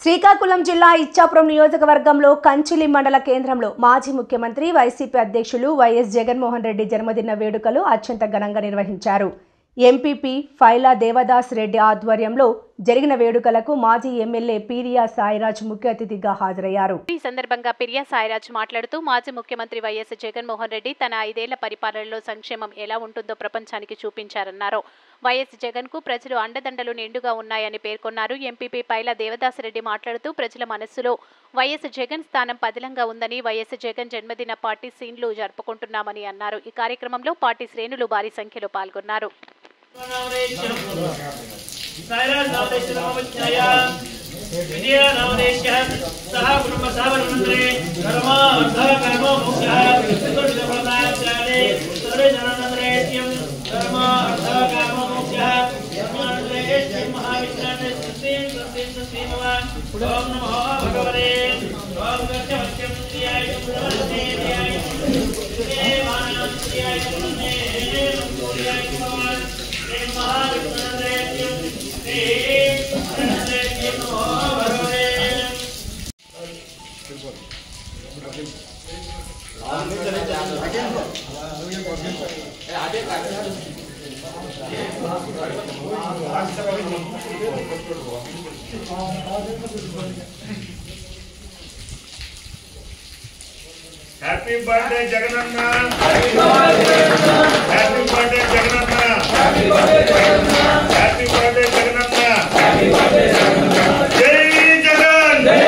శ్రీకాకుళం జిల్లా ఇచ్చాపురం నియోజకవర్గంలో కంచిలి మండల కేంద్రంలో మాజీ ముఖ్యమంత్రి వైసీపీ అధ్యక్షులు వైఎస్ జగన్మోహన్ రెడ్డి జన్మదిన వేడుకలు అత్యంత ఘనంగా నిర్వహించారు. ఎంపీపీ ఫైలా దేవదాస్ రెడ్డి ఆధ్వర్యంలో జరిగిన వేడుకలకు మాజీ ఎమ్మెల్యే పిరియా సాయిరాజ్ ముఖ్య అతిథిగా హాజరయ్యారు. ఈ సందర్భంగా పిరియా సాయిరాజ్ మాట్లాడుతూ మాజీ ముఖ్యమంత్రి వైఎస్ జగన్మోహన్ రెడ్డి తన 5 ఏళ్ల పరిపాలనలో సంక్షేమం ఎలా ఉంటుందో ప్రపంచానికి చూపించారన్నారు. వైఎస్ జగన్ కు ప్రజలు అండదండలు నిండుగా ఉన్నాయని పేర్కొన్నారు. ఎంపీపీ ఫైలా దేవదాస్ రెడ్డి మాట్లాడుతూ ప్రజల మనస్సులో వైఎస్ జగన్ స్థానం పదిలంగా ఉందని, వైఎస్ జగన్ జన్మదిన పార్టీ సీన్లు జరుపుకుంటున్నామని అన్నారు. ఈ కార్యక్రమంలో పార్టీ శ్రేణులు భారీ సంఖ్యలో పాల్గొన్నారు. Happy birthday Jagannath! Happy birthday Jagannath! Happy birthday Jagannath! Happy birthday Jagannath! Happy birthday Jagannath! Jai Jagan! Jai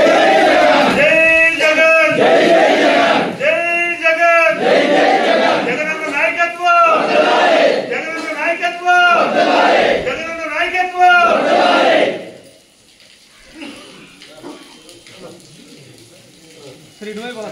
Jagan! Jai Jagan! Jai Jagan! Jai Jagan! Jagannath Naikatva! Jagannath Naikatva! Jagannath Naikatva! श्रीनोय बोला